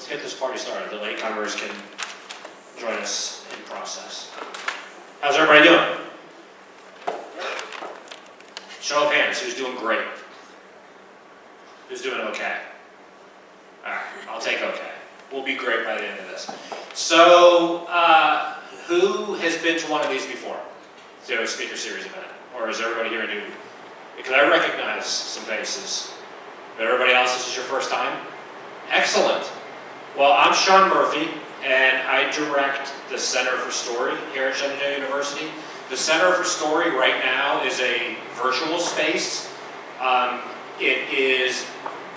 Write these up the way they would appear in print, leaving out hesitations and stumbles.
get this party started. The latecomers can join us in process. How's everybody doing? Show of hands, who's doing great? Who's doing okay? All right, I'll take okay. We'll be great by the end of this. So, who has been to one of these before? To a speaker series event? Or is everybody here new? Because I recognize some faces. But everybody else, this is your first time? Excellent. Well, I'm Sean Murphy, and I direct the Center for Story here at Shenandoah University. The Center for Story right now is a virtual space. It is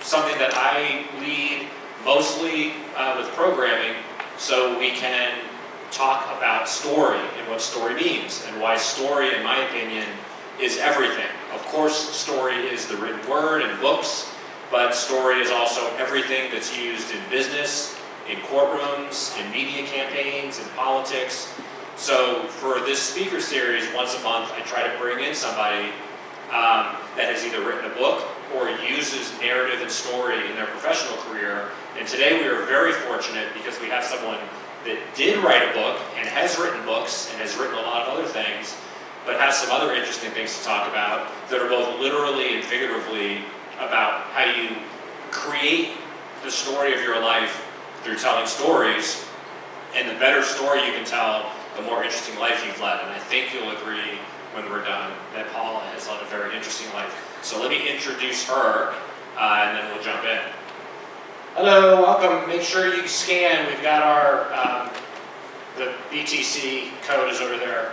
something that I lead mostly with programming, so we can talk about story and what story means, and why story, in my opinion, is everything. Of course, story is the written word in books, but story is also everything that's used in business, in courtrooms, in media campaigns, in politics. So for this speaker series, once a month, I try to bring in somebody that has either written a book or uses narrative and story in their professional career. And today we are very fortunate because we have someone that did write a book and has written books and has written a lot of other things, but has some other interesting things to talk about that are both literally and figuratively about how you create the story of your life through telling stories. And the better story you can tell, the more interesting life you've led. And I think you'll agree when we're done that Paula has led a very interesting life. So let me introduce her, and then we'll jump in. Hello, welcome. Make sure you scan. We've got our, the BTC code is over there.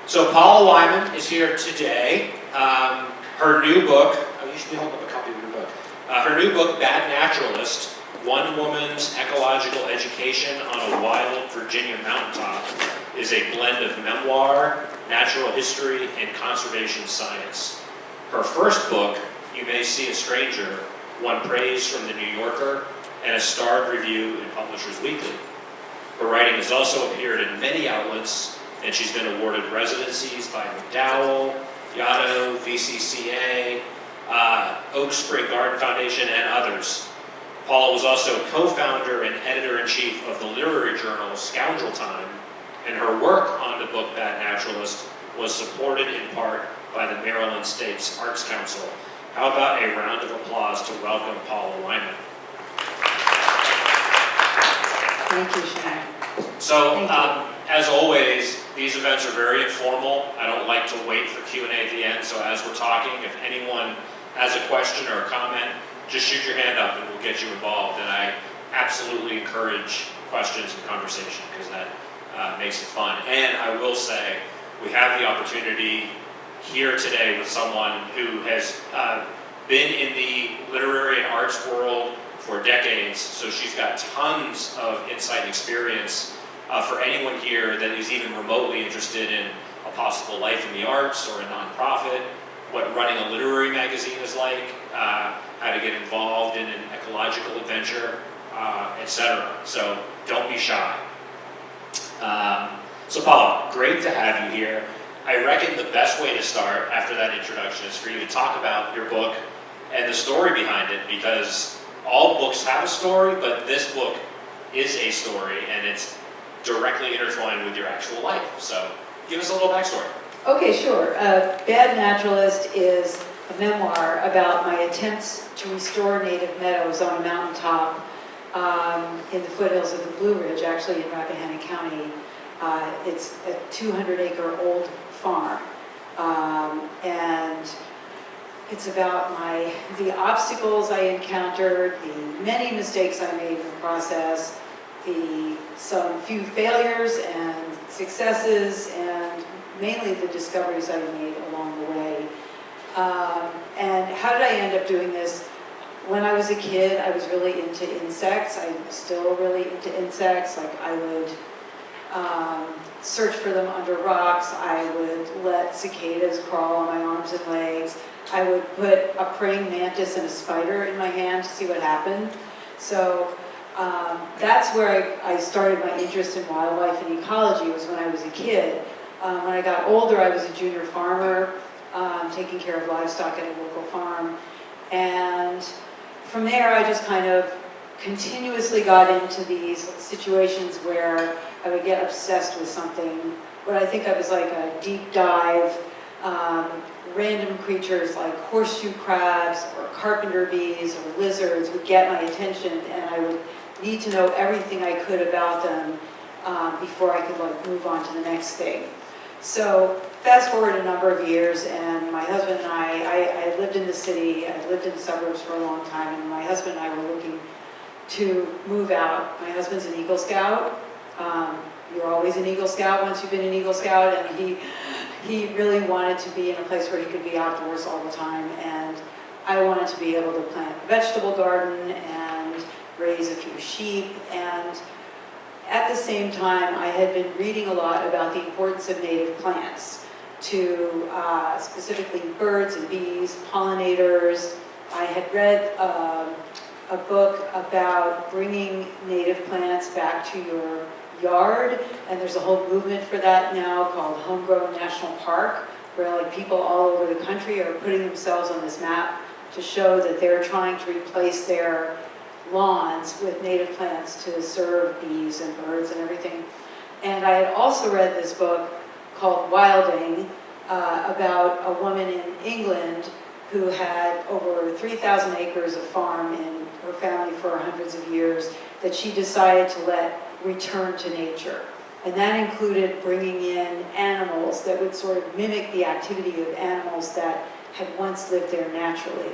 So Paula Whyman is here today. Her new book, you should be holding up a copy of your book. Her new book, Bad Naturalist, One Woman's Ecological Education on a Wild Virginia Mountaintop, is a blend of memoir, natural history, and conservation science. Her first book, You May See a Stranger, won praise from the New Yorker and a starred review in Publishers Weekly. Her writing has also appeared in many outlets, and she's been awarded residencies by McDowell, Yaddo, VCCA, Oak Spring Garden Foundation, and others. Paula was also co-founder and editor-in-chief of the literary journal Scoundrel Time, and her work on the book Bad Naturalist was supported in part by the Maryland State's Arts Council. How about a round of applause to welcome Paula Whyman? Thank you, Sean. So, as always, these events are very informal. I don't like to wait for Q&A at the end, so as we're talking, if anyone has a question or a comment, just shoot your hand up and we'll get you involved. And I absolutely encourage questions and conversation because that makes it fun. And I will say, we have the opportunity here today with someone who has been in the literary and arts world for decades, so she's got tons of insight and experience for anyone here that is even remotely interested in a possible life in the arts or a nonprofit, what running a literary magazine is like, how to get involved in an ecological adventure, etc. So don't be shy. So Paula, great to have you here. I reckon the best way to start after that introduction is for you to talk about your book and the story behind it, because all books have a story, but this book is a story and it's directly intertwined with your actual life. So give us a little backstory. Okay, sure. Bad Naturalist is a memoir about my attempts to restore native meadows on a mountaintop in the foothills of the Blue Ridge, actually in Rappahannock County. It's a 200-acre old farm, and it's about the obstacles I encountered, the many mistakes I made in the process, some few failures and successes, and mainly the discoveries I made along the way. And how did I end up doing this? When I was a kid, I was really into insects. I'm still really into insects. Like I would search for them under rocks. I would let cicadas crawl on my arms and legs. I would put a praying mantis and a spider in my hand to see what happened. So that's where I started my interest in wildlife and ecology, was when I was a kid. When I got older, I was a junior farmer, taking care of livestock at a local farm. And from there, I just kind of continuously got into these situations where I would get obsessed with something, what I think of as like a deep dive, random creatures like horseshoe crabs or carpenter bees or lizards would get my attention, and I would need to know everything I could about them before I could like move on to the next thing. So fast forward a number of years, and my husband and I lived in the city, I lived in the suburbs for a long time, and my husband and I were looking to move out. My husband's an Eagle Scout. You're always an Eagle Scout once you've been an Eagle Scout, and he really wanted to be in a place where he could be outdoors all the time, and I wanted to be able to plant a vegetable garden and raise a few sheep. And at the same time, I had been reading a lot about the importance of native plants to specifically birds and bees, pollinators. I had read a book about bringing native plants back to your yard, and there's a whole movement for that now called Homegrown National Park, where like people all over the country are putting themselves on this map to show that they're trying to replace their lawns with native plants to serve bees and birds and everything. And I had also read this book called Wilding about a woman in England who had over 3,000 acres of farm in her family for hundreds of years that she decided to let return to nature. And that included bringing in animals that would sort of mimic the activity of animals that had once lived there naturally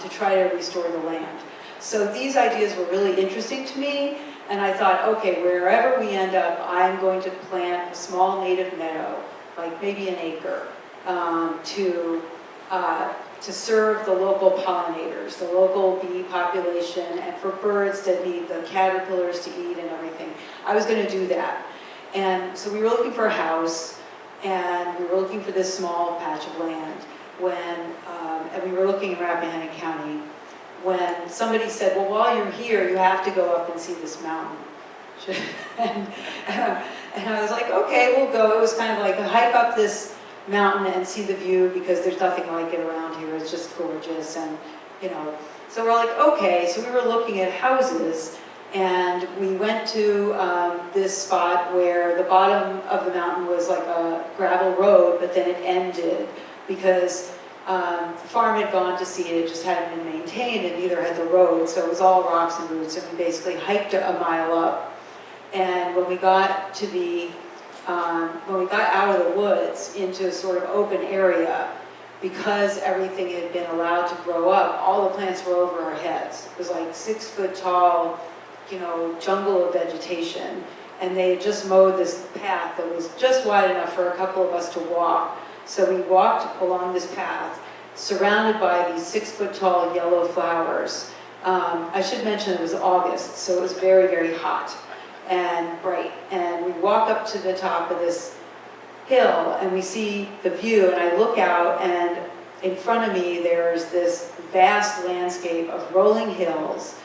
to try to restore the land. So these ideas were really interesting to me, and I thought, okay, wherever we end up, I'm going to plant a small native meadow, like maybe an acre, to serve the local pollinators, the local bee population, and for birds that need the caterpillars to eat and everything. I was going to do that. And so we were looking for a house, and we were looking for this small patch of land and we were looking in Rappahannock County, when somebody said, well, while you're here, you have to go up and see this mountain. and I was like, okay, we'll go. It was kind of like a hike up this mountain and see the view, because there's nothing like it around here. It's just gorgeous. And, so we're like, okay. So we were looking at houses, and we went to this spot where the bottom of the mountain was like a gravel road, but then it ended because the farm had gone to seed. It just hadn't been maintained, and neither had the road. So it was all rocks and roots, and we basically hiked a mile up. And when we got to when we got out of the woods into a sort of open area, because everything had been allowed to grow up, all the plants were over our heads. It was like 6 foot tall, jungle of vegetation. And they had just mowed this path that was just wide enough for a couple of us to walk. So we walked along this path, surrounded by these 6 foot tall yellow flowers. I should mention it was August, so it was very, very hot and bright. And we walk up to the top of this hill, and we see the view, and I look out, and in front of me there's this vast landscape of rolling hills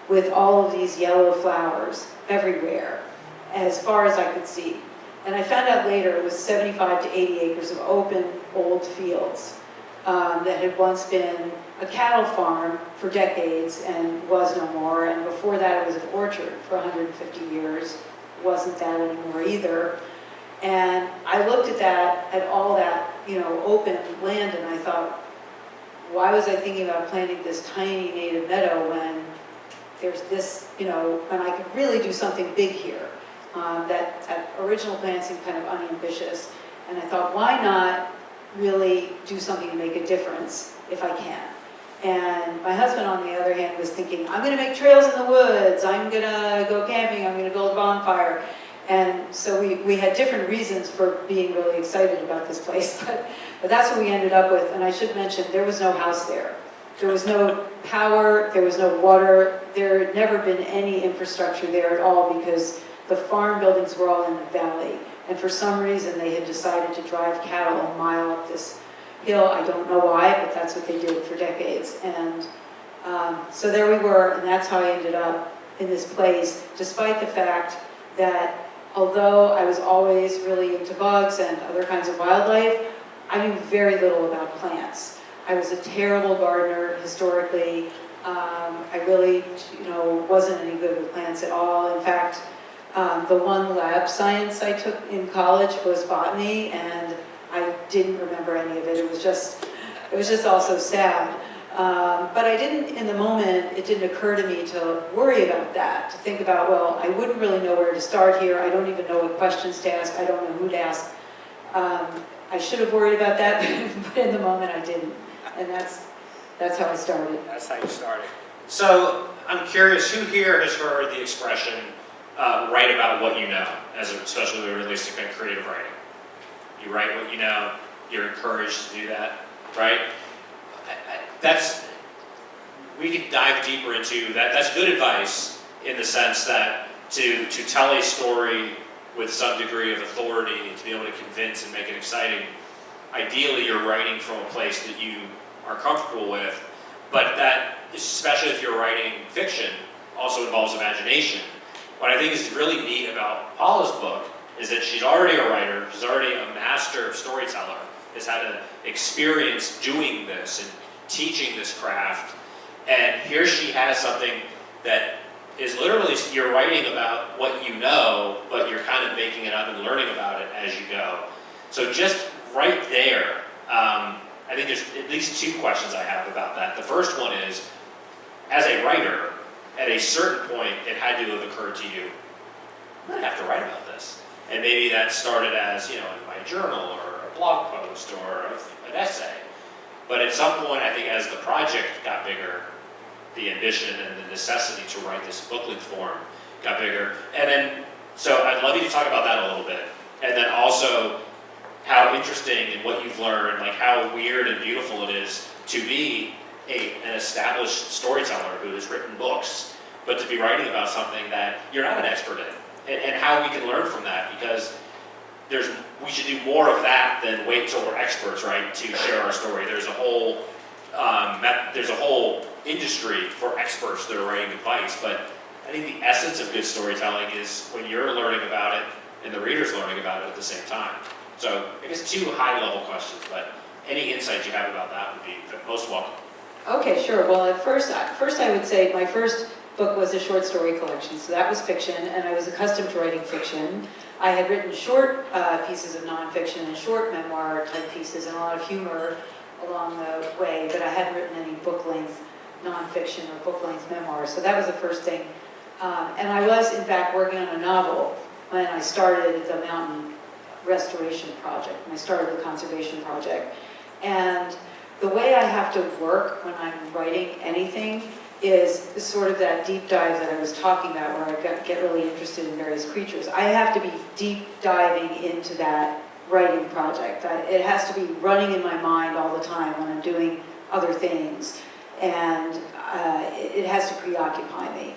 with all of these yellow flowers everywhere, as far as I could see. And I found out later it was 75 to 80 acres of open old fields that had once been a cattle farm for decades and was no more. And before that it was an orchard for 150 years. Wasn't that anymore either. And I looked at all that, open land, and I thought, why was I thinking about planting this tiny native meadow when there's this, when I could really do something big here? That original plan seemed kind of unambitious. And I thought, why not really do something to make a difference if I can? And my husband, on the other hand, was thinking, I'm going to make trails in the woods, I'm going to go camping, I'm going to build a bonfire. And so we had different reasons for being really excited about this place, but that's what we ended up with. And I should mention, there was no house there. There was no power, there was no water, there had never been any infrastructure there at all, because the farm buildings were all in the valley. And for some reason, they had decided to drive cattle a mile up this hill. I don't know why, but that's what they did for decades. And so there we were, and that's how I ended up in this place, despite the fact that although I was always really into bugs and other kinds of wildlife, I knew very little about plants. I was a terrible gardener historically. really, wasn't any good with plants at all. In fact, the one lab science I took in college was botany, and I didn't remember any of it. It was just all so sad. But I didn't, in the moment, it didn't occur to me to worry about that, to think about, well, I wouldn't really know where to start here. I don't even know what questions to ask. I don't know who to ask. I should have worried about that, but in the moment I didn't. And that's how I started. That's how you started. So I'm curious, who here has heard the expression, write about what you know, especially when it relates to kind of creative writing? You write what you know, you're encouraged to do that, right? We could dive deeper into that. That's good advice in the sense that to tell a story with some degree of authority, to be able to convince and make it exciting, ideally you're writing from a place that you are comfortable with, but that, especially if you're writing fiction, also involves imagination. What I think is really neat about Paula's book is that she's already a writer, she's already a master of storyteller, has had an experience doing this and teaching this craft, and here she has something that is literally, you're writing about what you know, but you're kind of making it up and learning about it as you go. So just right there, I think there's at least two questions I have about that. The first one is, as a writer, at a certain point, it had to have occurred to you, I'm going to have to write about this. And maybe that started as, in my journal or a blog post or an essay. But at some point, I think as the project got bigger, the ambition and the necessity to write this book-length form got bigger. And then, so I'd love you to talk about that a little bit. And then also how interesting and what you've learned, like how weird and beautiful it is to be an established storyteller who has written books, but to be writing about something that you're not an expert in. And how we can learn from that, because we should do more of that than wait till we're experts, right, to share our story. There's a whole industry for experts that are writing advice, but I think the essence of good storytelling is when you're learning about it and the reader's learning about it at the same time. So I guess two high-level questions, but any insight you have about that would be most welcome. Okay, sure. Well, at first I would say my first book was a short story collection, so that was fiction, and I was accustomed to writing fiction. I had written short pieces of nonfiction and short memoir type pieces and a lot of humor along the way, but I hadn't written any book-length nonfiction or book-length memoir, so that was the first thing. And I was, in fact, working on a novel when I started the mountain restoration project, when I started the conservation project. And the way I have to work when I'm writing anything is sort of that deep dive that I was talking about, where I get really interested in various creatures. I have to be deep diving into that writing project. It has to be running in my mind all the time when I'm doing other things, and it has to preoccupy me.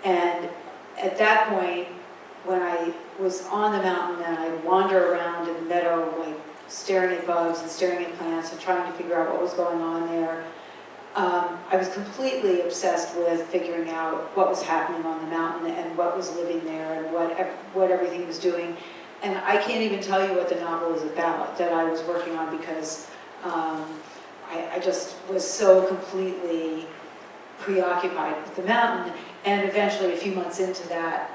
And at that point, when I was on the mountain and I'd wander around in the meadow, like staring at bugs and staring at plants and trying to figure out what was going on there, I was completely obsessed with figuring out what was happening on the mountain and what was living there and what everything was doing. And I can't even tell you what the novel is about that I was working on, because I just was so completely preoccupied with the mountain. And eventually, a few months into that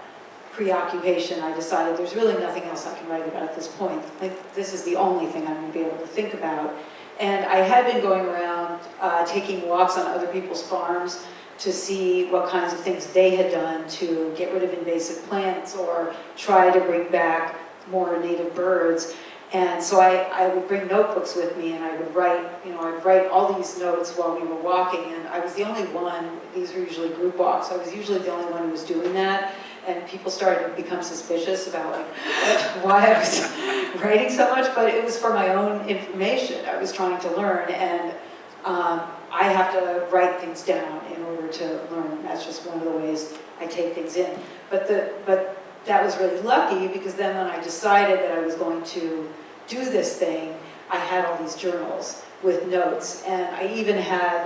preoccupation, I decided there's really nothing else I can write about at this point. Like, this is the only thing I'm going to be able to think about. And I had been going around taking walks on other people's farms to see what kinds of things they had done to get rid of invasive plants or try to bring back more native birds. And so I would bring notebooks with me, and I would write, I'd write all these notes while we were walking, and I was the only one. These were usually group walks. I was usually the only one who was doing that, and people started to become suspicious about why I was writing so much, but it was for my own information. I was trying to learn, and I have to write things down in order to learn. That's just one of the ways I take things in. But that was really lucky, because then when I decided that I was going to do this thing, I had all these journals with notes, and I even had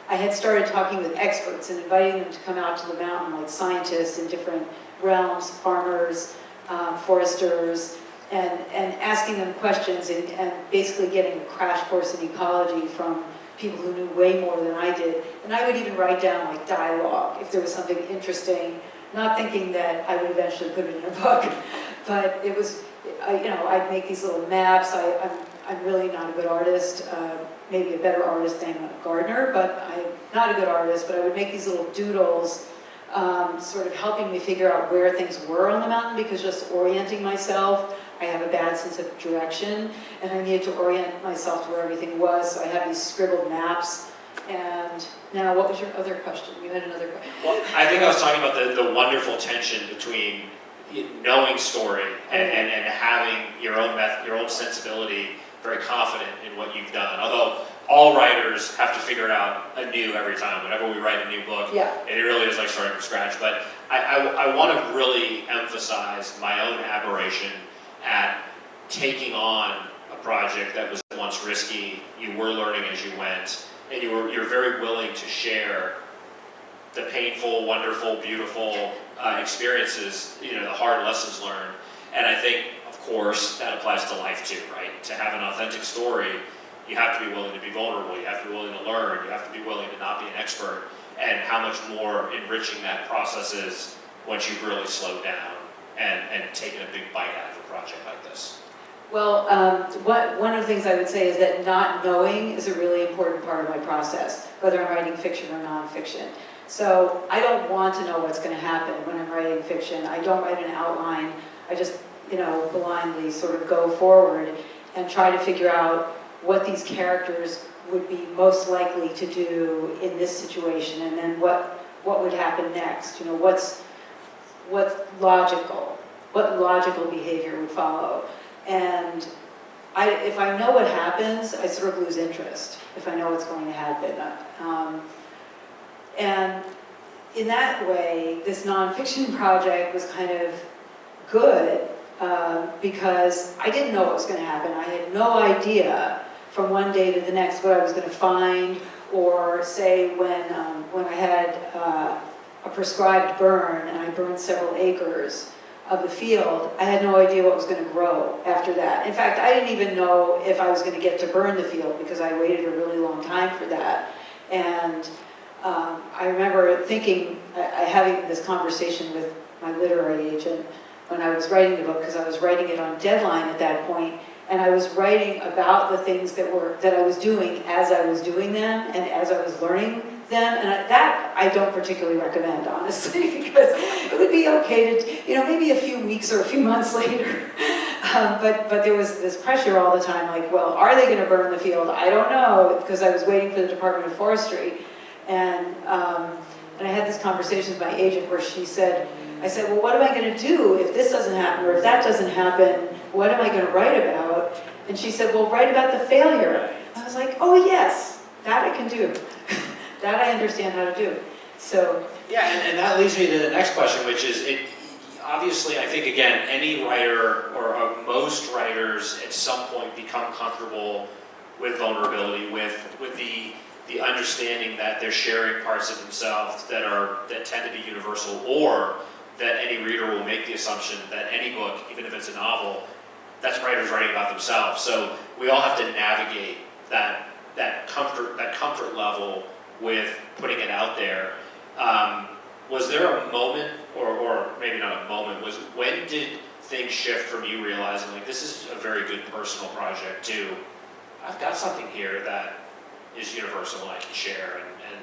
I had started talking with experts and inviting them to come out to the mountain, like scientists in different realms, farmers, foresters, and asking them questions and basically getting a crash course in ecology from people who knew way more than I did. And I would even write down like dialogue if there was something interesting, not thinking that I would eventually put it in a book. But it was, I'd make these little maps. I'm really not a good artist, maybe a better artist than a gardener, but I'm not a good artist, but I would make these little doodles sort of helping me figure out where things were on the mountain, because just orienting myself, I have a bad sense of direction, and I needed to orient myself to where everything was, so I have these scribbled maps. And now, what was your other question? You had another question. Well, I think I was talking about the wonderful tension between knowing story and having your own sensibility, very confident in what you've done. Although all writers have to figure it out anew every time. Whenever we write a new book, it really is like starting from scratch. But I want to really emphasize my own admiration at taking on a project that was once risky. You were learning as you went, and you're very willing to share the painful, wonderful, beautiful experiences, the hard lessons learned. And I think, of course, that applies to life too, right? To have an authentic story, you have to be willing to be vulnerable, you have to be willing to learn, you have to be willing to not be an expert, and how much more enriching that process is once you've really slowed down and taken a big bite out of a project like this. Well, one of the things I would say is that not knowing is a really important part of my process, whether I'm writing fiction or nonfiction. So I don't want to know what's going to happen when I'm writing fiction. I don't write an outline. I just, blindly sort of go forward and try to figure out what these characters would be most likely to do in this situation, and then what would happen next. What's logical? What logical behavior would follow? And if I know what happens, I sort of lose interest if I know what's going to happen. And in that way, this nonfiction project was kind of good because I didn't know what was going to happen. I had no idea from one day to the next what I was going to find, or say when I had a prescribed burn and I burned several acres of the field, I had no idea what was going to grow after that. In fact, I didn't even know if I was going to get to burn the field because I waited a really long time for that. And I remember thinking, having this conversation with my literary agent when I was writing the book, because I was writing it on deadline at that point, and I was writing about the things that I was doing as I was doing them and as I was learning them, and that I don't particularly recommend, honestly, because it would be okay to, maybe a few weeks or a few months later. But there was this pressure all the time, like, well, are they going to burn the field? I don't know, because I was waiting for the Department of Forestry. And I had this conversation with my agent where I said, well, what am I going to do if this doesn't happen, or if that doesn't happen, what am I going to write about? And she said, well, write about the failure. I was like, oh yes, that I can do. That I understand how to do. So yeah, and that leads me to the next question, which is, obviously, I think, again, any writer, or most writers at some point become comfortable with vulnerability, with the understanding that they're sharing parts of themselves that tend to be universal, or that any reader will make the assumption that any book, even if it's a novel, that's writers writing about themselves. So we all have to navigate that comfort level with putting it out there. Was there a moment, or maybe not a moment, when did things shift from you realizing, like, this is a very good personal project, to I've got something here that is universal and I can share, and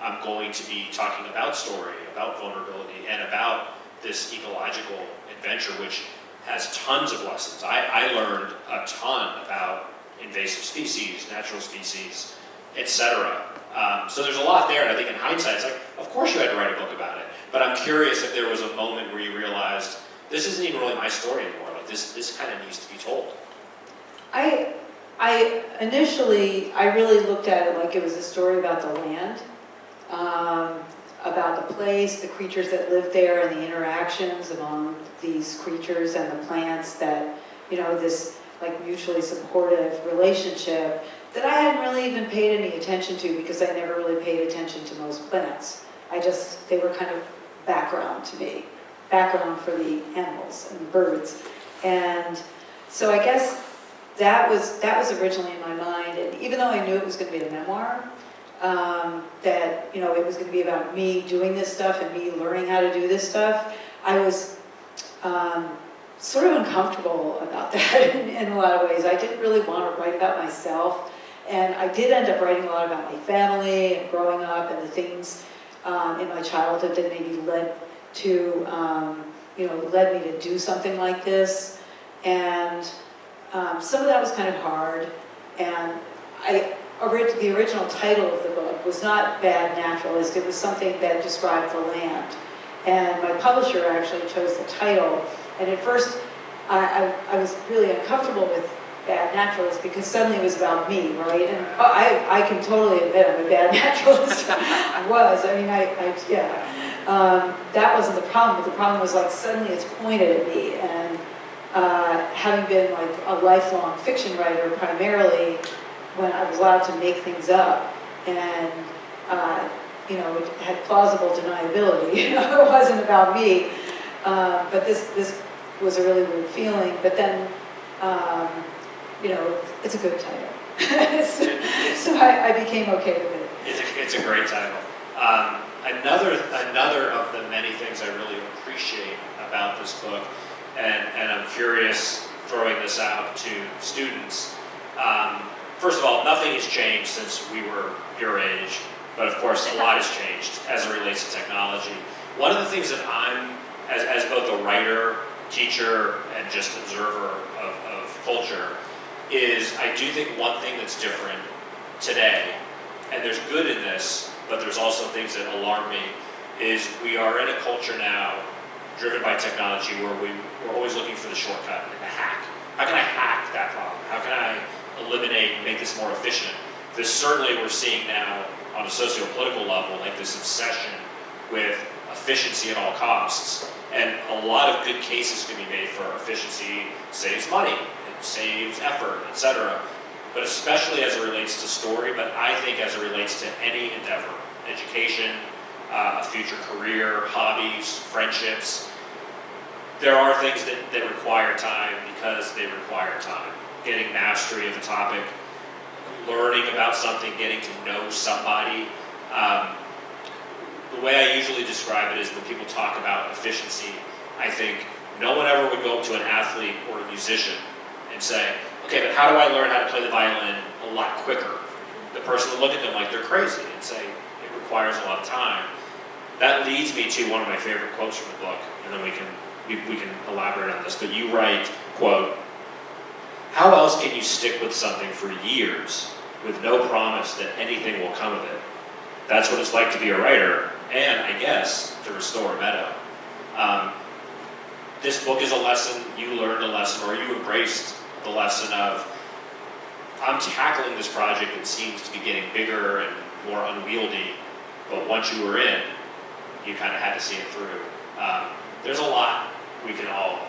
I'm going to be talking about story, about vulnerability, and about this ecological adventure, which has tons of lessons. I learned a ton about invasive species, natural species, etc. So there's a lot there, and I think in hindsight, it's like, of course you had to write a book about it. But I'm curious if there was a moment where you realized, this isn't even really my story anymore. Like, this kind of needs to be told. Initially, I really looked at it like it was a story about the land, about the place, the creatures that lived there, and the interactions among these creatures and the plants that, this like mutually supportive relationship that I hadn't really even paid any attention to, because I never really paid attention to most plants. They were kind of background to me, background for the animals and the birds. And so I guess that was originally in my mind, and even though I knew it was going to be a memoir, that it was going to be about me doing this stuff and me learning how to do this stuff, I was sort of uncomfortable about that in a lot of ways. I didn't really want to write about myself, and I did end up writing a lot about my family and growing up and the things in my childhood that maybe led me to do something like this. And some of that was kind of hard, and the original title of the book was not Bad Naturalist, it was something that described the land. And my publisher actually chose the title, and at first I was really uncomfortable with Bad Naturalist because suddenly it was about me, right? And I can totally admit I'm a bad naturalist. I was, that wasn't the problem, but the problem was like suddenly it's pointed at me, and having been like a lifelong fiction writer primarily, when I was allowed to make things up and it had plausible deniability. It wasn't about me, but this was a really weird feeling. But then it's a good title, so I became okay with it. It's a great title. Another of the many things I really appreciate about this book, and I'm curious throwing this out to students. First of all, nothing has changed since we were your age, but of course a lot has changed as it relates to technology. One of the things that I'm, as both a writer, teacher, and just observer of culture, is I do think one thing that's different today, and there's good in this, but there's also things that alarm me, is we are in a culture now driven by technology where we're always looking for the shortcut and the hack. How can I hack that problem? How can I eliminate and make this more efficient? This certainly we're seeing now on a socio-political level, like this obsession with efficiency at all costs. And a lot of good cases can be made for efficiency. Saves money, it saves effort, etc. But especially as it relates to story, but I think as it relates to any endeavor, education, a future career, hobbies, friendships, there are things that require time because they require time. Getting mastery of the topic, learning about something, getting to know somebody. The way I usually describe it is when people talk about efficiency, I think no one ever would go up to an athlete or a musician and say, okay, but how do I learn how to play the violin a lot quicker? The person would look at them like they're crazy and say, it requires a lot of time. That leads me to one of my favorite quotes from the book, and then we can elaborate on this, but you write, quote, "How else can you stick with something for years with no promise that anything will come of it? That's what it's like to be a writer, and I guess to restore a meadow." This book is a lesson, you learned a lesson, or you embraced the lesson of, I'm tackling this project that seems to be getting bigger and more unwieldy, but once you were in, you kind of had to see it through. There's a lot we can all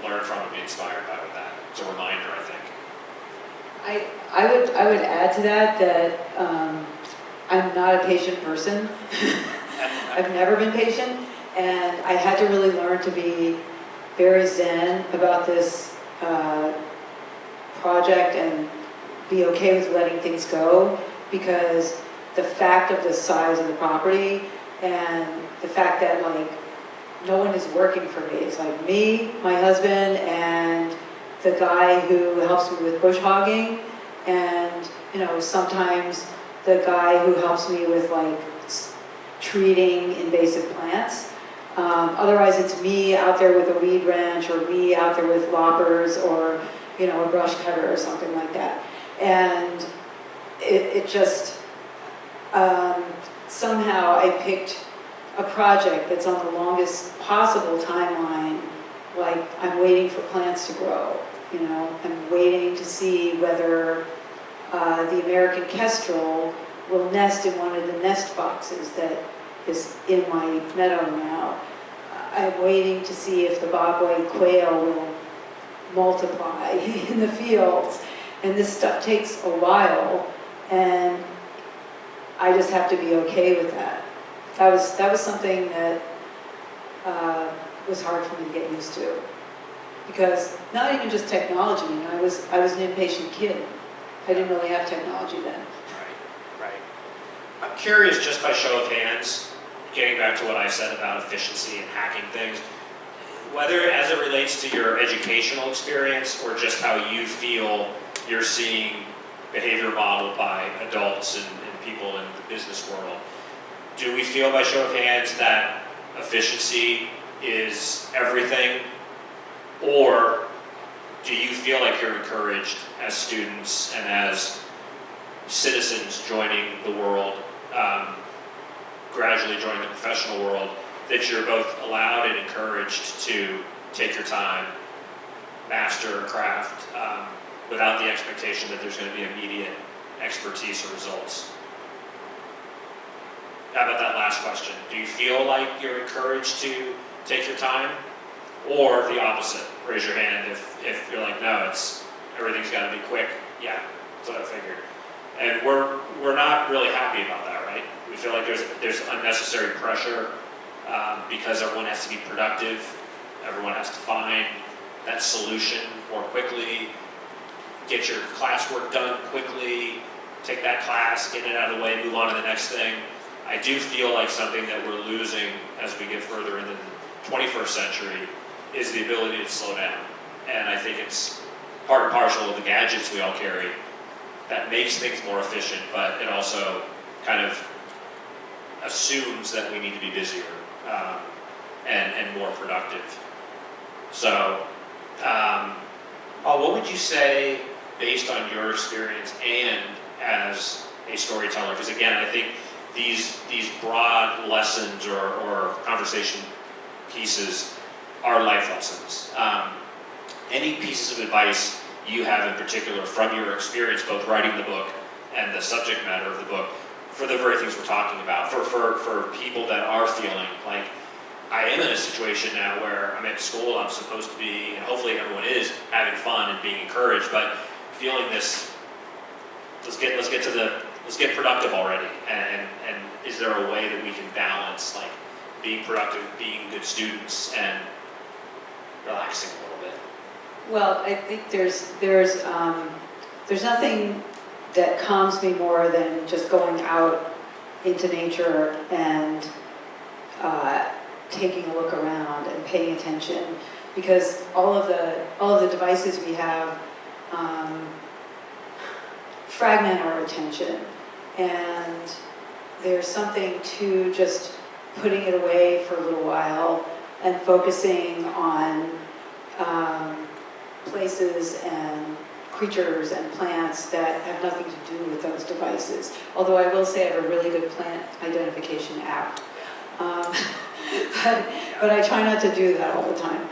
learn from and be inspired by with that. It's a reminder, I think. I would add to that I'm not a patient person. I've never been patient, and I had to really learn to be very zen about this project and be okay with letting things go, because the fact of the size of the property and the fact that like no one is working for me. It's like me, my husband, and the guy who helps me with bush hogging, and sometimes the guy who helps me with like treating invasive plants. Otherwise it's me out there with a weed wrench, or me out there with loppers, or a brush cutter or something like that. And it just somehow I picked a project that's on the longest possible timeline. Like I'm waiting for plants to grow, I'm waiting to see whether the American kestrel will nest in one of the nest boxes that is in my meadow now. I'm waiting to see if the bobwhite quail will multiply in the fields. And this stuff takes a while, and I just have to be okay with that. That was something that was hard for me to get used to. Because not even just technology, you know, I was an impatient kid. I didn't really have technology then. Right. I'm curious, just by show of hands, getting back to what I said about efficiency and hacking things, whether as it relates to your educational experience or just how you feel you're seeing behavior modeled by adults and people in the business world, do we feel by show of hands that efficiency is everything? Or do you feel like you're encouraged as students and as citizens joining the world, gradually joining the professional world, that you're both allowed and encouraged to take your time, master a craft, without the expectation that there's going to be immediate expertise or results? How about that last question? Do you feel like you're encouraged to take your time? Or the opposite? Raise your hand if you're like, no, everything's got to be quick. Yeah, that's what I figured. And we're not really happy about that, right? We feel like there's unnecessary pressure because everyone has to be productive. Everyone has to find that solution more quickly, get your classwork done quickly, take that class, get it out of the way, move on to the next thing. I do feel like something that we're losing as we get further into the 21st century is the ability to slow down. And I think it's part and parcel of the gadgets we all carry that makes things more efficient, but it also kind of assumes that we need to be busier and more productive. So, Paul, what would you say, based on your experience and as a storyteller? Because again, I think these broad lessons or conversation pieces are life lessons. Any pieces of advice you have in particular from your experience, both writing the book and the subject matter of the book, for the very things we're talking about, for people that are feeling like, I am in a situation now where I'm at school, I'm supposed to be, and hopefully everyone is, having fun and being encouraged, but feeling this, let's get productive already, and is there a way that we can balance like being productive, being good students, and relaxing a little bit? Well, I think there's nothing that calms me more than just going out into nature and taking a look around and paying attention, because all of the devices we have fragment our attention, and there's something to just putting it away for a little while and focusing on places and creatures and plants that have nothing to do with those devices. Although I will say I have a really good plant identification app. But I try not to do that all the time.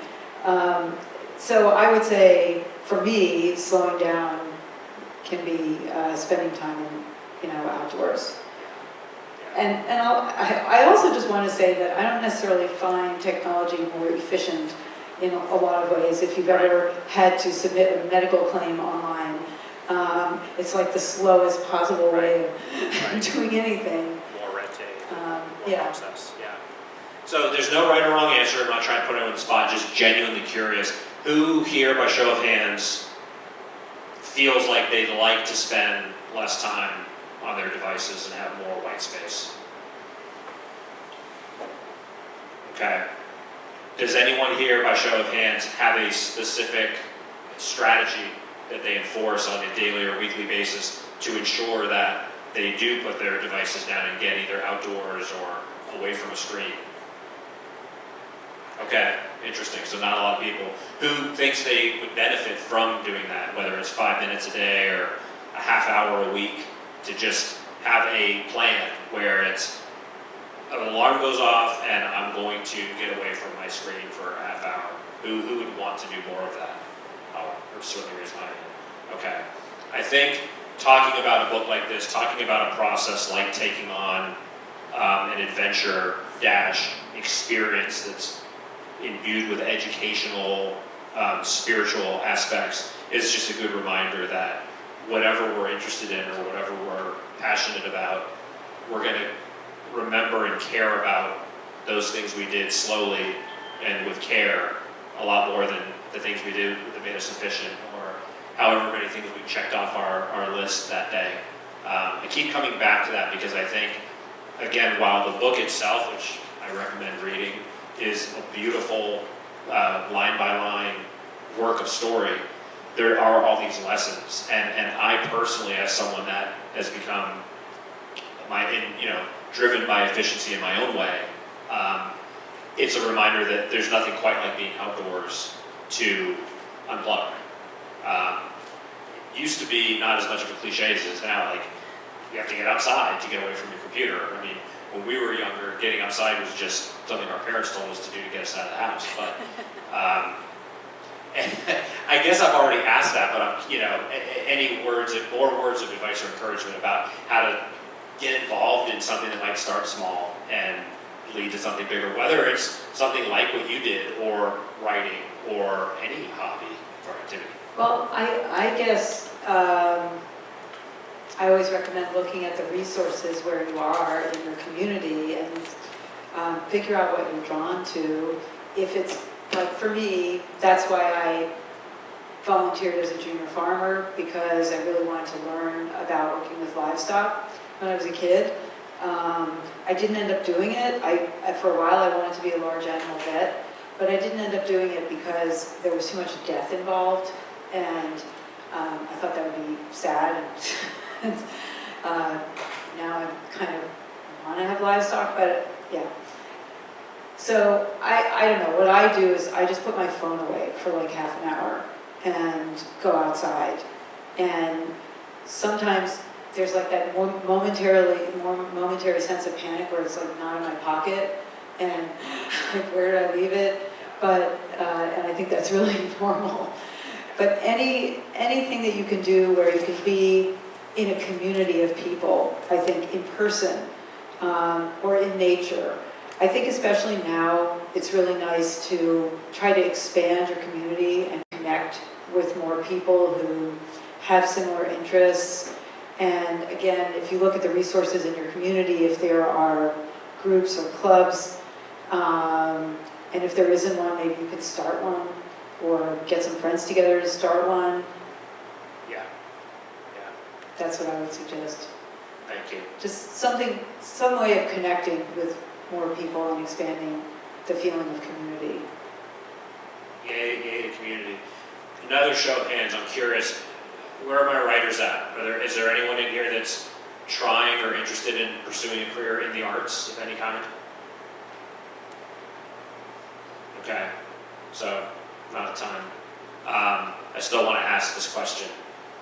So I would say, for me, slowing down can be spending time outdoors. And I also just want to say that I don't necessarily find technology more efficient in a lot of ways. If you've ever had to submit a medical claim online, it's like the slowest possible way of doing anything. More red tape, more yeah. process, yeah. So there's no right or wrong answer. I'm not trying to put anyone on the spot, just genuinely curious. Who here, by show of hands, feels like they'd like to spend less time on their devices and have more white space? Okay. Does anyone here, by show of hands, have a specific strategy that they enforce on a daily or weekly basis to ensure that they do put their devices down and get either outdoors or away from a screen? Okay, interesting. So not a lot of people. Who thinks they would benefit from doing that, whether it's 5 minutes a day or a half hour a week, to just have a plan where it's an alarm goes off and I'm going to get away from my screen for a half hour? Who would want to do more of that? Oh, there's certainly raised my hand. Okay. I think talking about a book like this, talking about a process like taking on an adventure dash experience that's imbued with educational, spiritual aspects, is just a good reminder that whatever we're interested in or whatever we're passionate about, we're going to remember and care about those things we did slowly and with care a lot more than the things we did that made us efficient, or however many things we checked off our list that day. I keep coming back to that because I think, again, while the book itself, which I recommend reading, is a beautiful line-by-line work of story, there are all these lessons. And I personally, as someone that has become driven by efficiency in my own way, it's a reminder that there's nothing quite like being outdoors to unplug. It used to be not as much of a cliche as it is now. Like, you have to get outside to get away from your computer. I mean, when we were younger, getting outside was just something our parents told us to do to get us out of the house. But I guess I've already asked that, but any more words of advice or encouragement about how to get involved in something that might start small and lead to something bigger, whether it's something like what you did, or writing, or any hobby or activity. Well, I guess I always recommend looking at the resources where you are in your community and figure out what you're drawn to. If it's, like for me, that's why I volunteered as a junior farmer, because I really wanted to learn about working with livestock when I was a kid. I didn't end up doing it. For a while I wanted to be a large animal vet, but I didn't end up doing it because there was too much death involved, and I thought that would be sad. And now I kind of want to have livestock, but yeah. So I don't know, what I do is I just put my phone away for like half an hour and go outside. And sometimes there's like that momentary sense of panic where it's like not in my pocket, and like, where did I leave it? But and I think that's really normal. But anything that you can do where you can be in a community of people, I think in person or in nature. I think especially now, it's really nice to try to expand your community and connect with more people who have similar interests. And again, if you look at the resources in your community, if there are groups or clubs, and if there isn't one, maybe you could start one, or get some friends together to start one. Yeah. That's what I would suggest. Thank you. Just some way of connecting with more people and expanding the feeling of community. Yay, community. Another show of hands, I'm curious, where are my writers at? Is there anyone in here that's trying or interested in pursuing a career in the arts of any kind? Okay, so not a ton. I still want to ask this question,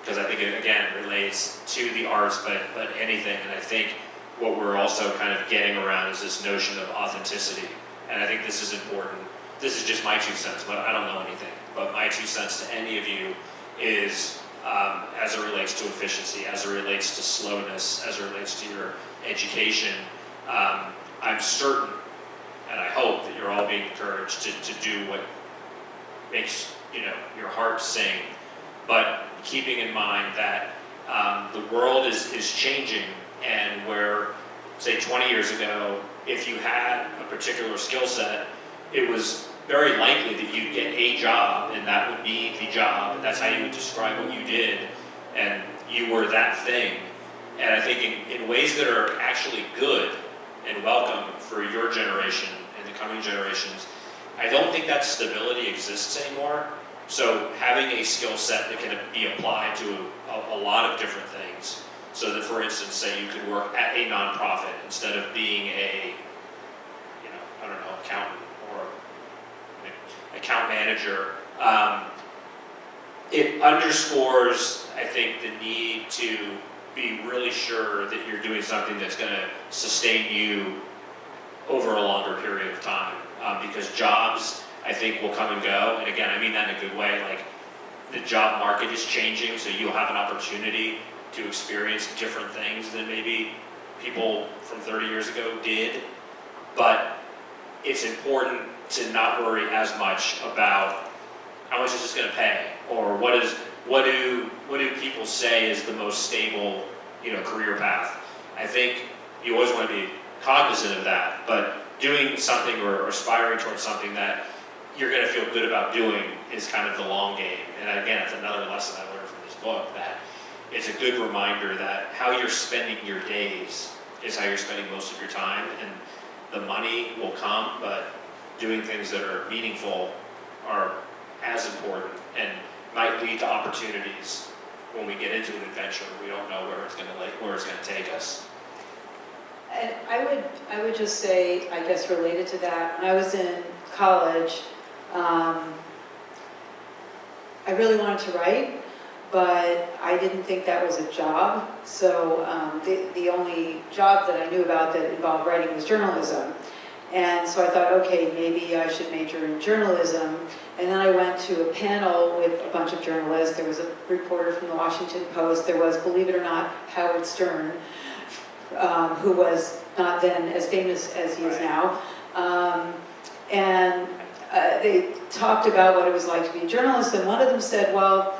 because I think it, again, relates to the arts, but anything. And I think what we're also kind of getting around is this notion of authenticity. And I think this is important. This is just my 2 cents, but I don't know anything. But my 2 cents to any of you is, as it relates to efficiency, as it relates to slowness, as it relates to your education, I'm certain, and I hope that you're all being encouraged to do what makes your heart sing, but keeping in mind that the world is changing, and where, say 20 years ago, if you had a particular skill set, it was very likely that you'd get a job, and that would be the job, and that's how you would describe what you did, and you were that thing. And I think in ways that are actually good and welcome for your generation and the coming generations, I don't think that stability exists anymore. So having a skill set that can be applied to a lot of different things, so that, for instance, say you could work at a nonprofit instead of being a, accountant or account manager. It underscores, I think, the need to be really sure that you're doing something that's going to sustain you over a longer period of time. Because jobs, I think, will come and go. And again, I mean that in a good way. Like, the job market is changing, so you'll have an opportunity to experience different things than maybe people from 30 years ago did. But it's important to not worry as much about how much is this going to pay, or what do people say is the most stable, career path. I think you always want to be cognizant of that, but doing something or aspiring towards something that you're going to feel good about doing is kind of the long game. And again, it's another lesson I learned from this book, that it's a good reminder that how you're spending your days is how you're spending most of your time, and the money will come, but doing things that are meaningful are as important and might lead to opportunities when we get into an adventure. We don't know where it's going to take us. And I would just say, I guess related to that, when I was in college, I really wanted to write, but I didn't think that was a job. So the only job that I knew about that involved writing was journalism. And so I thought, okay, maybe I should major in journalism. And then I went to a panel with a bunch of journalists. There was a reporter from the Washington Post. There was, believe it or not, Howard Stern, who was not then as famous as he is now. And they talked about what it was like to be a journalist. And one of them said, well,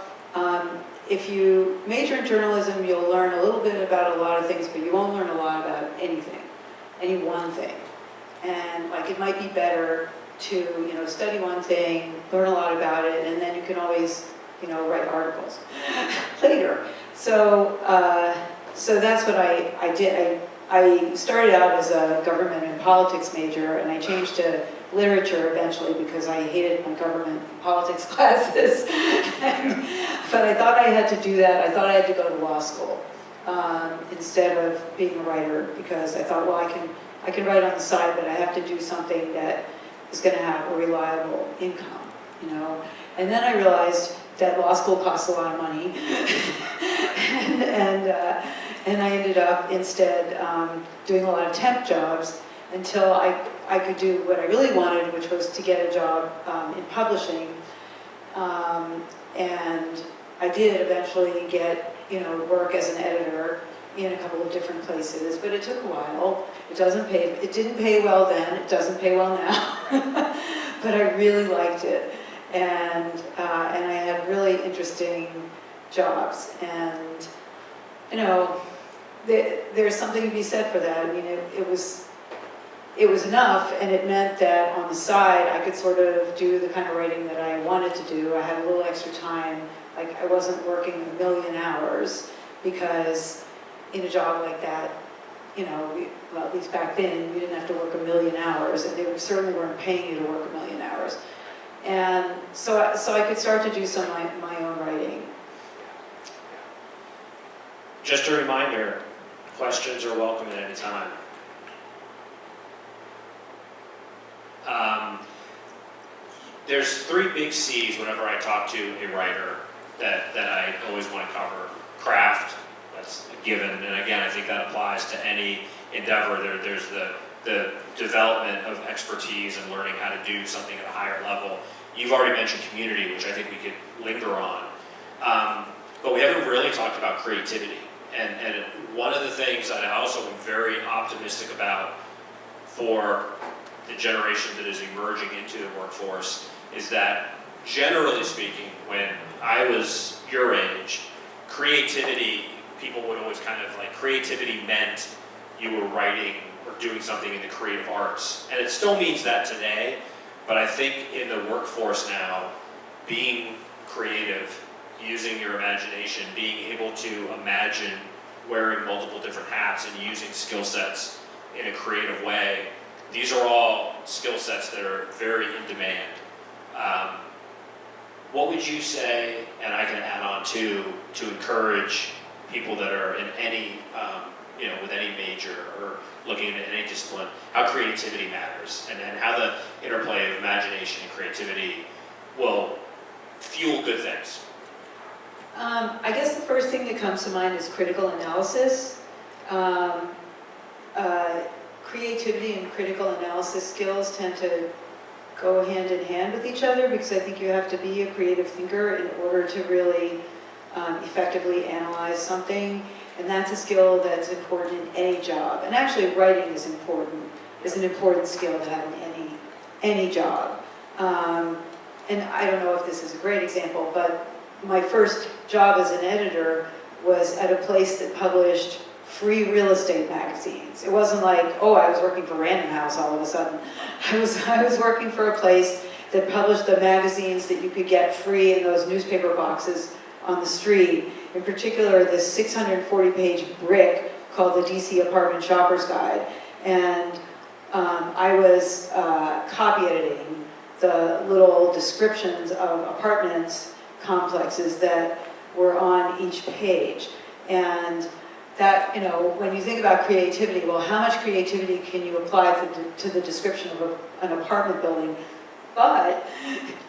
if you major in journalism, you'll learn a little bit about a lot of things, but you won't learn a lot about anything, any one thing. And like, it might be better to, study one thing, learn a lot about it, and then you can always, write articles later. So, so that's what I did. I started out as a government and politics major, and I changed to literature eventually because I hated my government and politics classes. But I thought I had to do that. I thought I had to go to law school instead of being a writer, because I thought, well, I can write on the side, but I have to do something that is going to have a reliable income, And then I realized that law school costs a lot of money, and I ended up instead doing a lot of temp jobs until I could do what I really wanted, which was to get a job in publishing. And I did eventually get, work as an editor in a couple of different places, but it took a while. It didn't pay well then, it doesn't pay well now, but I really liked it. And I had really interesting jobs, and, there's something to be said for that. I mean, it was enough, and it meant that on the side I could sort of do the kind of writing that I wanted to do. I had a little extra time, like I wasn't working a million hours, because in a job like that, well, at least back then, you didn't have to work a million hours, and they certainly weren't paying you to work a million hours. And so I could start to do some of my own writing. Just a reminder, questions are welcome at any time. There's 3 big C's whenever I talk to a writer that I always want to cover. Craft, that's a given, and again, I think that applies to any endeavor. There's the development of expertise and learning how to do something at a higher level. You've already mentioned community, which I think we could linger on. But we haven't really talked about creativity. And one of the things that I also am very optimistic about for the generation that is emerging into the workforce is that, generally speaking, when I was your age, creativity, people would always kind of like, creativity meant you were writing or doing something in the creative arts. And it still means that today, but I think in the workforce now, being creative, using your imagination, being able to imagine wearing multiple different hats and using skill sets in a creative way, these are all skill sets that are very in demand. What would you say, and I can add on to encourage people that are in any, with any major or looking at any discipline, how creativity matters, and how the interplay of imagination and creativity will fuel good things? I guess the first thing that comes to mind is critical analysis. Creativity and critical analysis skills tend to go hand in hand with each other, because I think you have to be a creative thinker in order to really effectively analyze something, and that's a skill that's important in any job. And actually, writing is an important skill to have in any job. And I don't know if this is a great example, but my first job as an editor was at a place that published free real estate magazines. It wasn't like, oh, I was working for Random House all of a sudden. I was working for a place that published the magazines that you could get free in those newspaper boxes on the street. In particular, this 640-page brick called the DC Apartment Shopper's Guide. And I was copy editing the little descriptions of apartments complexes that were on each page. And that, when you think about creativity, well, how much creativity can you apply to the description of an apartment building? But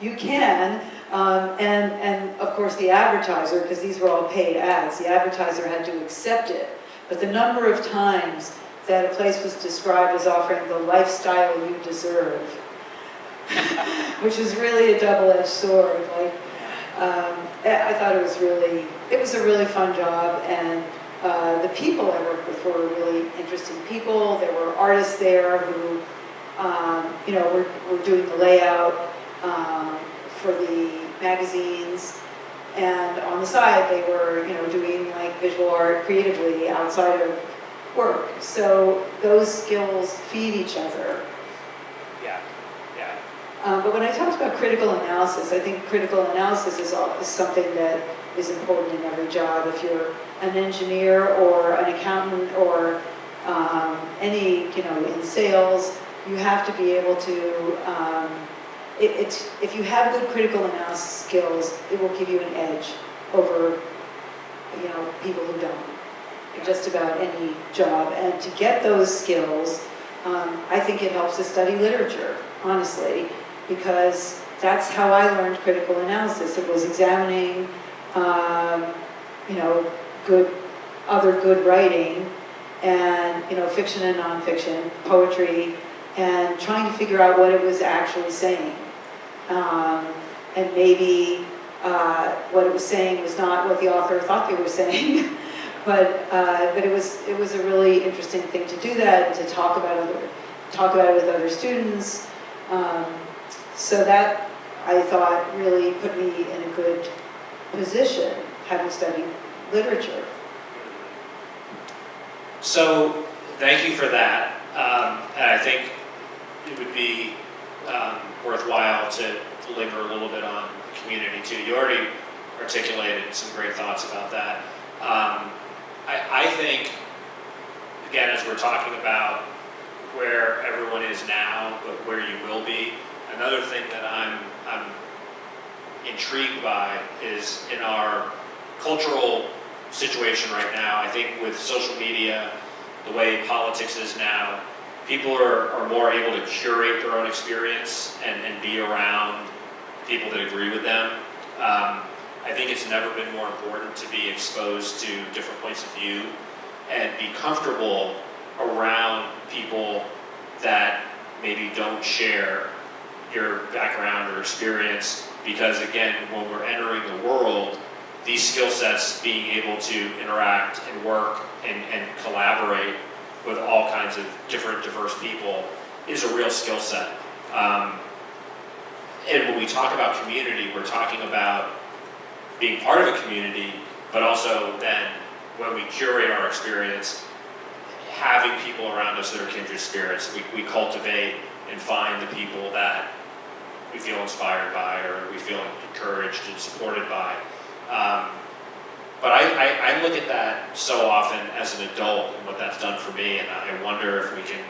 you can, and of course the advertiser, because these were all paid ads, the advertiser had to accept it. But the number of times that a place was described as offering the lifestyle you deserve, which is really a double-edged sword. Like, I thought it was a really fun job, and the people I worked with were really interesting people. There were artists there who, were doing the layout for the magazines, and on the side they were, doing like visual art creatively outside of work. So those skills feed each other. Yeah. But when I talked about critical analysis, I think critical analysis is something that is important in every job. If you're an engineer or an accountant or any, in sales, you have to be able to, if you have good critical analysis skills, it will give you an edge over, people who don't, in just about any job. And to get those skills, I think it helps to study literature, honestly, because that's how I learned critical analysis. It was examining, other good writing, and, fiction and nonfiction, poetry, and trying to figure out what it was actually saying. And maybe what it was saying was not what the author thought they were saying, but it was a really interesting thing to do that, and to talk about it with other students. So that, I thought, really put me in a good position, having studied literature. So, thank you for that. And I think it would be worthwhile to linger a little bit on the community too. You already articulated some great thoughts about that. I think, again, as we're talking about where everyone is now, but where you will be, another thing that I'm intrigued by is in our cultural situation right now. I think with social media, the way politics is now, people are more able to curate their own experience and be around people that agree with them. I think it's never been more important to be exposed to different points of view and be comfortable around people that maybe don't share your background or experience, because again, when we're entering the world, these skill sets, being able to interact and work and collaborate with all kinds of different diverse people is a real skill set. And when we talk about community, we're talking about being part of a community, but also then when we curate our experience, having people around us that are kindred spirits. We cultivate and find the people that we feel inspired by, or we feel encouraged and supported by. But I look at that so often as an adult and what that's done for me, and I wonder if we can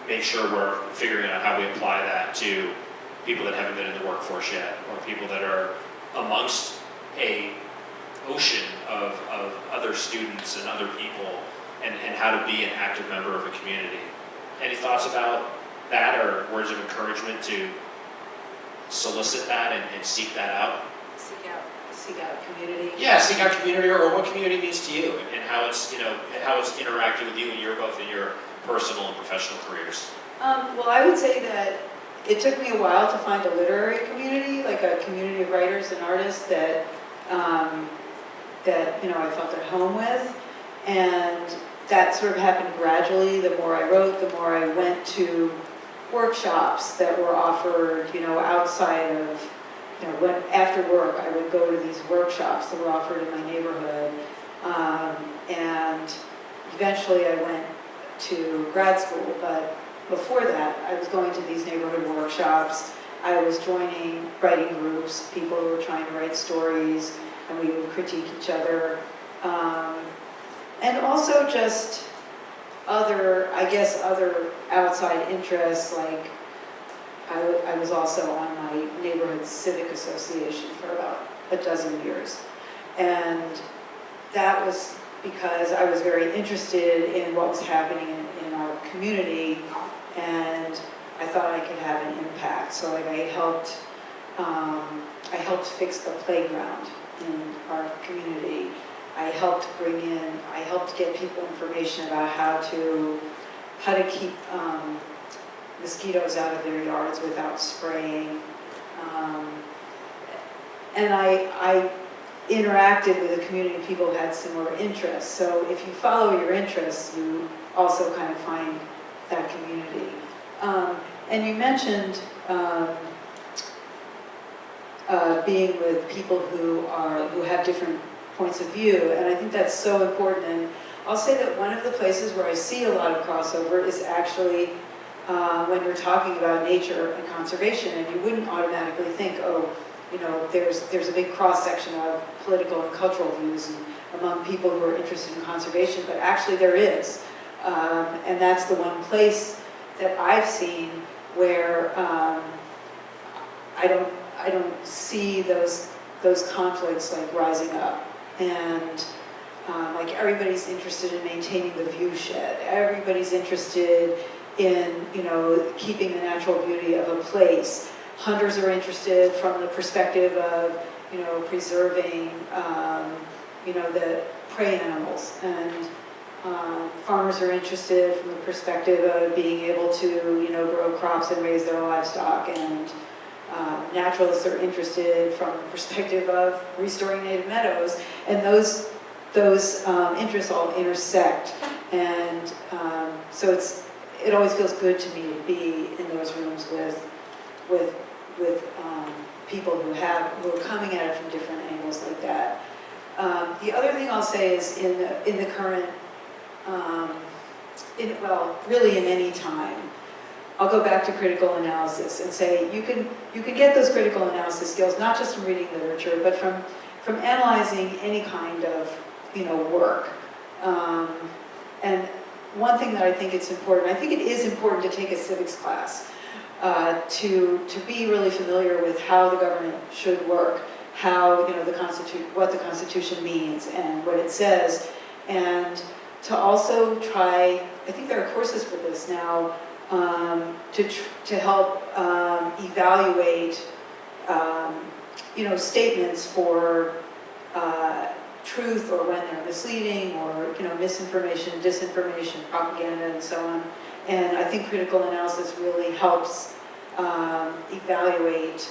make sure we're figuring out how we apply that to people that haven't been in the workforce yet, or people that are amongst a ocean of other students and other people, and how to be an active member of a community. Any thoughts about that, or words of encouragement to solicit that and seek that out? Seek out community. Yeah, seek out community, or what community means to you, and how it's how it's interacting with you and both in your personal and professional careers. Well, I would say that it took me a while to find a literary community, like a community of writers and artists that I felt at home with, and that sort of happened gradually. The more I wrote, the more I went to workshops that were offered, outside of, after work, I would go to these workshops that were offered in my neighborhood, and eventually I went to grad school. But before that, I was going to these neighborhood workshops, I was joining writing groups, people who were trying to write stories, and we would critique each other. And also just other outside interests, like I was also on my neighborhood civic association for about a dozen years. And that was because I was very interested in what was happening in our community, and I thought I could have an impact. So like I helped fix the playground in our community. I helped get people information about how to keep mosquitoes out of their yards without spraying. And I interacted with a community of people who had similar interests. So if you follow your interests, you also kind of find that community. And you mentioned being with people who have different points of view, and I think that's so important. And I'll say that one of the places where I see a lot of crossover is actually when you're talking about nature and conservation, and you wouldn't automatically think, oh, you know, there's a big cross-section of political and cultural views among people who are interested in conservation, but actually there is. And that's the one place that I've seen where I don't see those conflicts like rising up. And like everybody's interested in maintaining the view shed. Everybody's interested in, you know, keeping the natural beauty of a place. Hunters are interested from the perspective of, you know, preserving, you know, the prey animals. And farmers are interested from the perspective of being able to, you know, grow crops and raise their livestock. And naturalists are interested from the perspective of restoring native meadows. And those interests all intersect. And so it always feels good to me to be in those rooms with people who are coming at it from different angles like that. The other thing I'll say is in the current, really in any time, I'll go back to critical analysis and say you can get those critical analysis skills not just from reading literature, but from analyzing any kind of, you know, work. And one thing that I think it is important to take a civics class. To be really familiar with how the government should work, how, you know, what the Constitution means and what it says, and to also try, I think there are courses for this now, to help evaluate, you know, statements for truth or when they're misleading or, you know, misinformation, disinformation, propaganda, and so on. And I think critical analysis really helps evaluate,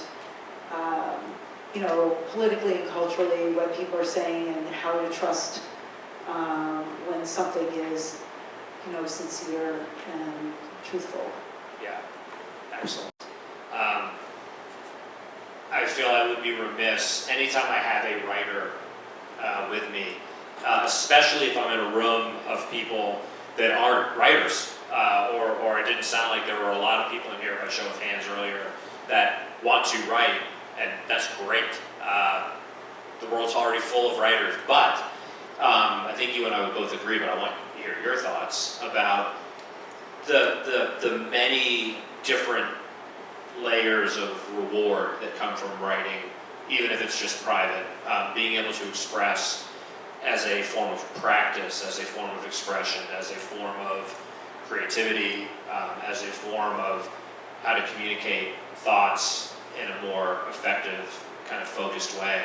you know, politically and culturally what people are saying and how to trust when something is, you know, sincere and truthful. Yeah, excellent. I feel I would be remiss anytime I have a writer with me, especially if I'm in a room of people that aren't writers. Or it didn't sound like there were a lot of people in here by show of hands earlier that want to write, and that's great. The world's already full of writers, but I think you and I would both agree, but I want to hear your thoughts about the many different layers of reward that come from writing, even if it's just private, being able to express as a form of practice, as a form of expression, as a form of creativity, as a form of how to communicate thoughts in a more effective, kind of focused way.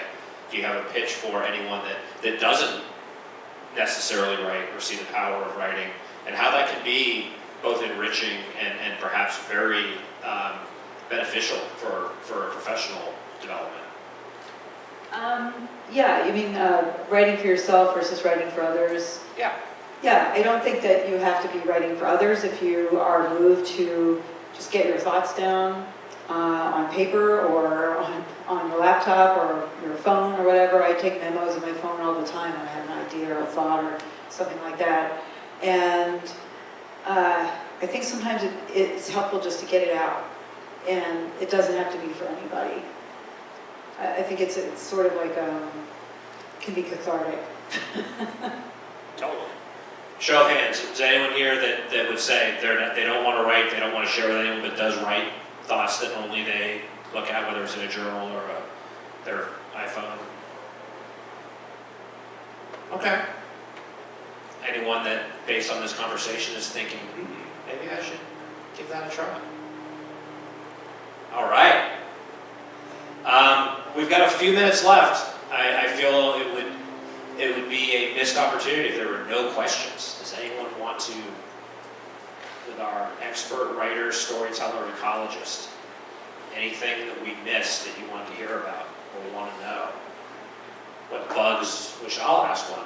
Do you have a pitch for anyone that doesn't necessarily write or see the power of writing, and how that can be both enriching and perhaps very beneficial for professional development? Yeah, you mean writing for yourself versus writing for others? Yeah. Yeah, I don't think that you have to be writing for others if you are moved to just get your thoughts down on paper or on your laptop or your phone or whatever. I take memos on my phone all the time when I have an idea or a thought or something like that. And I think sometimes it's helpful just to get it out. and it doesn't have to be for anybody. I think it's sort of like, can be cathartic. Totally. Show of hands, is anyone here that would say they don't want to write, they don't want to share with anyone, but does write thoughts that only they look at, whether it's in a journal or their iPhone? Okay. Anyone that, based on this conversation, is thinking, maybe I should give that a try? All right. We've got a few minutes left. I feel it would be a missed opportunity if there were no questions. Does anyone want to, with our expert writer, storyteller, ecologist, anything that we missed that you want to hear about or want to know? What bugs, which I'll ask one.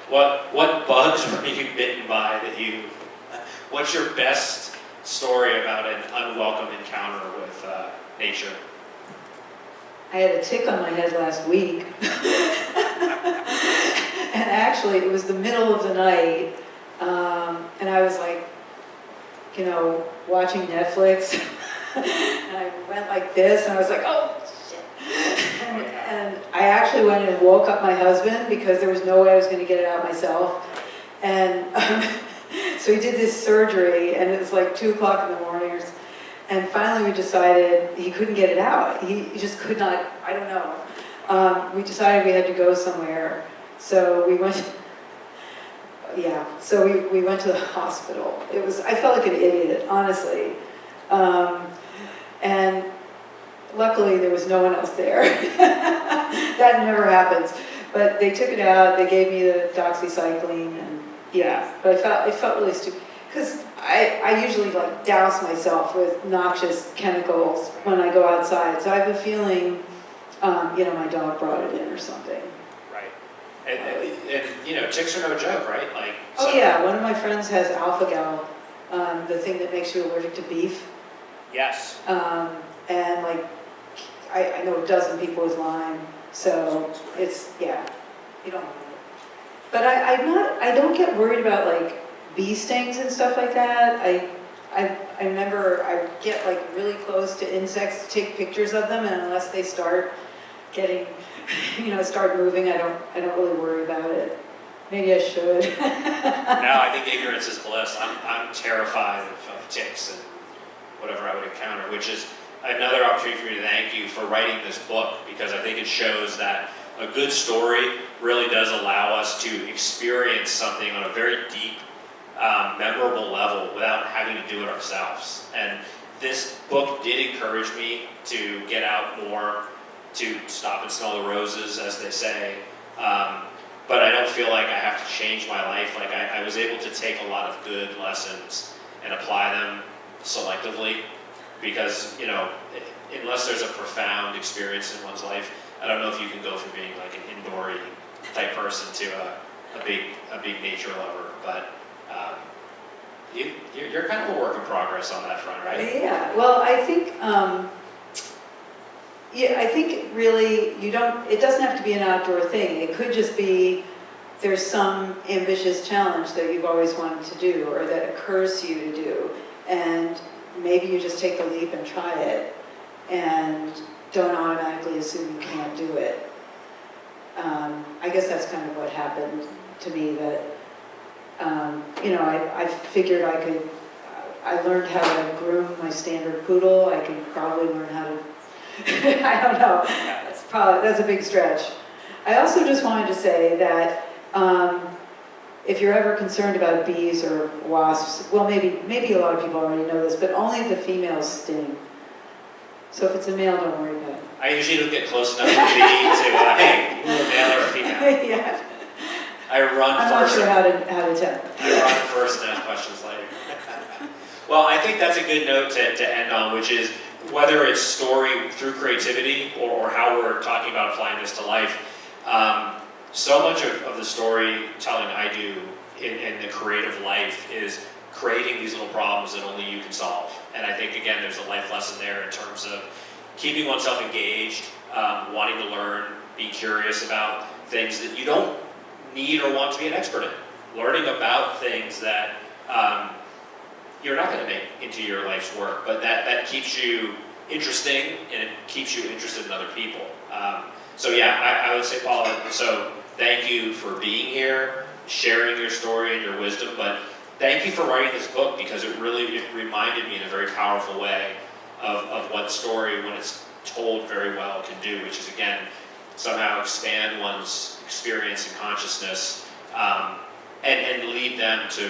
What bugs were you bitten by that you, what's your best story about an unwelcome encounter with nature? I had a tick on my head last week. And actually, it was the middle of the night, and I was like, watching Netflix, and I went like this, and I was like, oh, shit. And I actually went and woke up my husband because there was no way I was going to get it out myself. And so he did this surgery, and it was like 2 o'clock in the morning. And finally we decided he couldn't get it out. He just could not, I don't know. We decided we had to go somewhere. So we went, we went to the hospital. I felt like an idiot, honestly. And luckily there was no one else there. That never happens. But they took it out, they gave me the doxycycline, and but it felt really stupid. Because I usually douse myself with noxious chemicals when I go outside. So I have a feeling, my dog brought it in or something. Right. And ticks are no joke, right? One of my friends has alpha-gal, the thing that makes you allergic to beef. Yes. And I know a dozen people with Lyme. So it's, you don't know. But I don't get worried about bee stings and stuff like that. I remember I get really close to insects to take pictures of them, and unless they start getting, start moving, I don't really worry about it. Maybe I should. No, I think ignorance is bliss. I'm terrified of ticks and whatever I would encounter, which is another opportunity for me to thank you for writing this book, because I think it shows that a good story really does allow us to experience something on a very deep, memorable level without having to do it ourselves. And this book did encourage me to get out more, to stop and smell the roses, as they say. But I don't feel like I have to change my life. I was able to take a lot of good lessons and apply them selectively, because, unless there's a profound experience in one's life, I don't know if you can go from being an indoory type person to a big nature lover. But you're kind of a work in progress on that front, right? Yeah. Well, I think I think really it doesn't have to be an outdoor thing. It could just be there's some ambitious challenge that you've always wanted to do, or that occurs to you to do, and maybe you just take the leap and try it, and don't automatically assume you can't do it. I guess that's kind of what happened to me, that I figured I learned how to groom my standard poodle. I could probably learn how to I don't know. That's a big stretch. I also just wanted to say that if you're ever concerned about bees or wasps, well, maybe a lot of people already know this, but only the females sting. So if it's a male, don't worry about it. I usually don't get close enough to the bee to, hey, you a male or a female? Yeah. I run I'm first. not sure how to tell. I run first and ask questions later. Well, I think that's a good note to end on, which is whether it's story through creativity or how we're talking about applying this to life. So much of the storytelling I do in the creative life is creating these little problems that only you can solve. And I think, again, there's a life lesson there in terms of keeping oneself engaged, wanting to learn, be curious about things that you don't need or want to be an expert in. Learning about things that you're not going to make into your life's work, but that keeps you interesting and it keeps you interested in other people. So yeah, I would say, Paula, so thank you for being here, sharing your story and your wisdom, but thank you for writing this book because it reminded me in a very powerful way of what story, when it's told very well, can do, which is, again, somehow expand one's experience and consciousness, and lead them to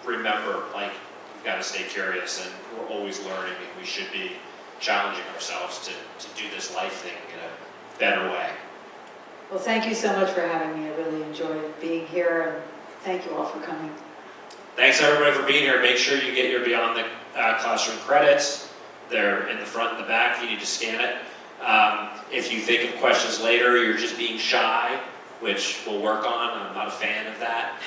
remember, like, we've got to stay curious and we're always learning and we should be challenging ourselves to do this life thing in a better way. Well, thank you so much for having me. I really enjoyed being here, and thank you all for coming. Thanks everybody for being here. Make sure you get your Beyond the Classroom credits. They're in the front and the back if you need to scan it. If you think of questions later, you're just being shy, which we'll work on. I'm not a fan of that.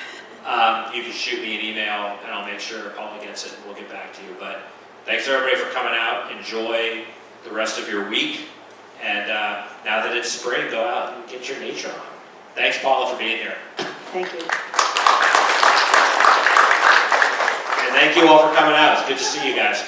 You can shoot me an email and I'll make sure Paula gets it and we'll get back to you. But thanks everybody for coming out. Enjoy the rest of your week. And now that it's spring, go out and get your nature on. Thanks, Paula, for being here. Thank you. And thank you all for coming out. It's good to see you guys.